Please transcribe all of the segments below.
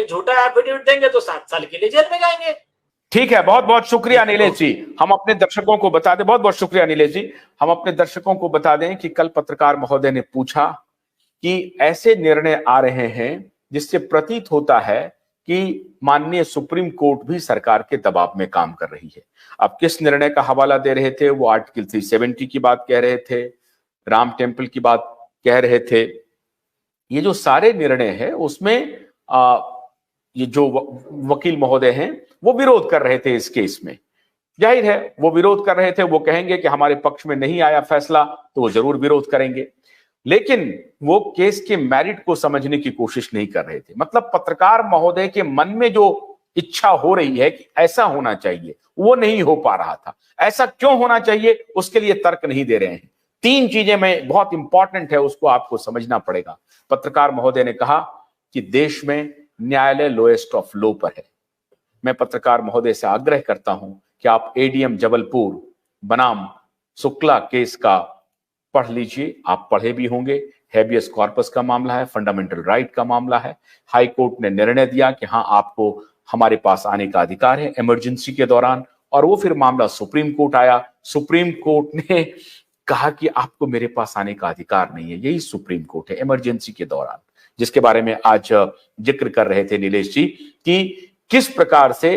झूठा एफिडेविट देंगे तो 7 साल के लिए जेल में जाएंगे। ठीक है, बहुत बहुत शुक्रिया नीलेश जी। हम अपने दर्शकों को बता दें, बहुत बहुत शुक्रिया नीलेश जी। हम अपने दर्शकों को बता दें कि कल पत्रकार महोदय ने पूछा कि ऐसे निर्णय आ रहे हैं जिससे प्रतीत होता है कि माननीय सुप्रीम कोर्ट भी सरकार के दबाव में काम कर रही है। अब किस निर्णय का हवाला दे रहे थे? वो आर्टिकल 370 की बात कह रहे थे, राम टेम्पल की बात कह रहे थे। ये जो सारे निर्णय है उसमें ये जो वकील महोदय हैं वो विरोध कर रहे थे इस केस में। जाहिर है वो विरोध कर रहे थे, वो कहेंगे कि हमारे पक्ष में नहीं आया फैसला तो वो जरूर विरोध करेंगे, लेकिन वो केस के मेरिट को समझने की कोशिश नहीं कर रहे थे। मतलब पत्रकार महोदय के मन में जो इच्छा हो रही है कि ऐसा होना चाहिए, वो नहीं हो पा रहा था। ऐसा क्यों होना चाहिए उसके लिए तर्क नहीं दे रहे हैं। 3 चीजें में बहुत इंपॉर्टेंट है, उसको आपको समझना पड़ेगा। पत्रकार महोदय ने कहा कि देश में न्यायालय लोएस्ट ऑफ लो पर है। मैं पत्रकार महोदय से आग्रह करता हूं कि आप एडीएम जबलपुर बनाम शुक्ला केस का पढ़ लीजिए। आप पढ़े भी होंगे। हैबियस कॉर्पस का मामला है, फंडामेंटल राइट का मामला है। हाई कोर्ट ने निर्णय दिया कि हाँ, आपको हमारे पास आने का अधिकार है इमरजेंसी के दौरान, और वो फिर मामला सुप्रीम कोर्ट आया। सुप्रीम कोर्ट ने कहा कि आपको मेरे पास आने का अधिकार नहीं है। यही सुप्रीम कोर्ट है इमरजेंसी के दौरान, जिसके बारे में आज जिक्र कर रहे थे नीलेश जी कि किस प्रकार से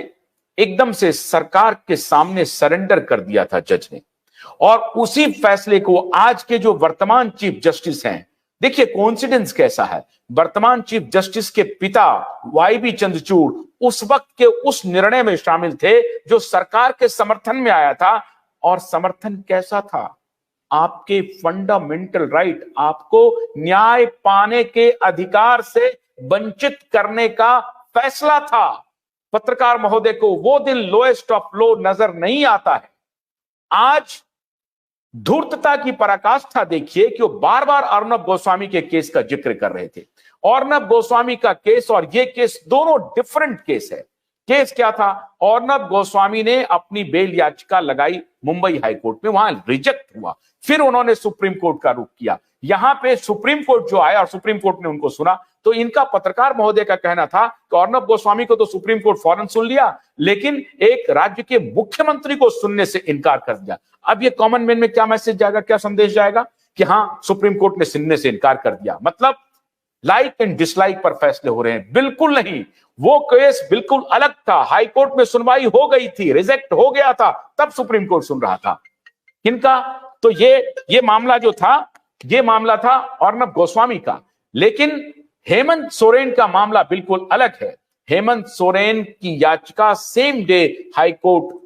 एकदम से सरकार के सामने सरेंडर कर दिया था जज ने, और उसी फैसले को आज के जो वर्तमान चीफ जस्टिस हैं, देखिए कोइंसिडेंस कैसा है। वर्तमान चीफ जस्टिस के पिता वाईबी चंद्रचूड़ उस वक्त के उस निर्णय में शामिल थे जो सरकार के समर्थन में आया था। और समर्थन कैसा था? आपके फंडामेंटल राइट, आपको न्याय पाने के अधिकार से वंचित करने का फैसला था। पत्रकार महोदय को वो दिन लोएस्ट ऑफ लो नजर नहीं आता है। आज धूर्तता की पराकाष्ठा देखिए कि वो बार बार अर्नब गोस्वामी के केस का जिक्र कर रहे थे। अर्नब गोस्वामी का केस और ये केस दोनों डिफरेंट केस है। केस क्या था? अर्नब गोस्वामी ने अपनी बेल याचिका लगाई मुंबई हाई कोर्ट में, वहां रिजेक्ट हुआ, फिर उन्होंने सुप्रीम कोर्ट का रुख किया। यहां पे सुप्रीम कोर्ट जो आया और सुप्रीम कोर्ट ने उनको सुना, तो इनका पत्रकार महोदय का कहना था कि अर्नब गोस्वामी को तो सुप्रीम कोर्ट फौरन सुन लिया, लेकिन एक राज्य के मुख्यमंत्री को सुनने से इनकार कर दिया। अब ये कॉमन मैन में क्या मैसेज जाएगा, क्या संदेश जाएगा कि हां, सुप्रीम कोर्ट ने सुनने से इनकार कर दिया, मतलब लाइक एंड डिसलाइक पर फैसले हो रहे हैं। बिल्कुल नहीं, वो केस बिल्कुल अलग था। हाई कोर्ट में सुनवाई हो गई थी, रिजेक्ट हो गया था, तब सुप्रीम कोर्ट सुन रहा था। किनका? तो ये मामला जो था, ये मामला था अर्नब गोस्वामी का। लेकिन हेमंत सोरेन का मामला बिल्कुल अलग है। हेमंत सोरेन की याचिका same day high court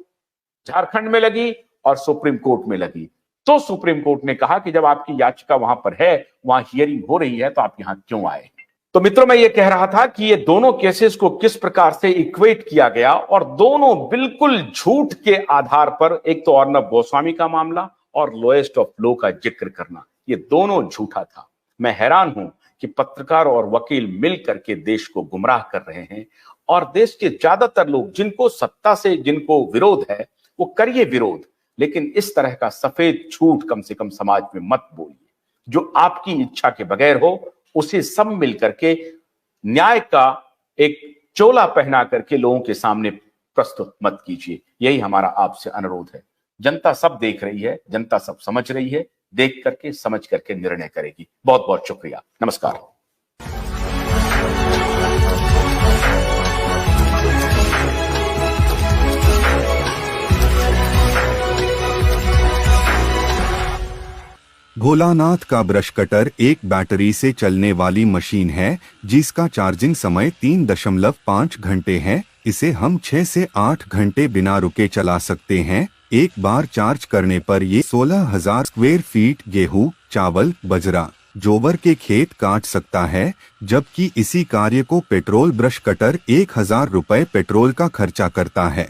Jharkhand में लगी और सुप्रीम कोर्ट में लगी। तो सुप्रीम कोर्ट ने कहा कि जब आपकी याचिका वहां पर है, वहां हियरिंग हो रही है, तो आप यहां क्यों आए? तो मित्रों, मैं ये कह रहा था कि ये दोनों केसेस को किस प्रकार से इक्वेट किया गया, और दोनों बिल्कुल झूठ के आधार पर, एक तो अर्नब गोस्वामी का मामला और लोएस्ट ऑफ लो का जिक्र करना, ये दोनों झूठा था। मैं हैरान हूं कि पत्रकार और वकील मिल करके देश को गुमराह कर रहे हैं, और देश के ज्यादातर लोग जिनको सत्ता से जिनको विरोध है वो करिए विरोध, लेकिन इस तरह का सफेद झूठ कम से कम समाज में मत बोलिए। जो आपकी इच्छा के बगैर हो उसे सब मिल करके न्याय का एक चोला पहना करके लोगों के सामने प्रस्तुत मत कीजिए। यही हमारा आपसे अनुरोध है। जनता सब देख रही है, जनता सब समझ रही है, देख करके समझ करके निर्णय करेगी। बहुत बहुत शुक्रिया, नमस्कार। भोलानाथ का ब्रश कटर एक बैटरी से चलने वाली मशीन है जिसका चार्जिंग समय 3.5 घंटे है। इसे हम 6 से 8 घंटे बिना रुके चला सकते हैं। एक बार चार्ज करने पर ये 16,000 स्क्वायर फीट गेहूं, चावल, बजरा, जोवर के खेत काट सकता है, जबकि इसी कार्य को पेट्रोल ब्रश कटर 1,000 रुपए पेट्रोल का खर्चा करता है।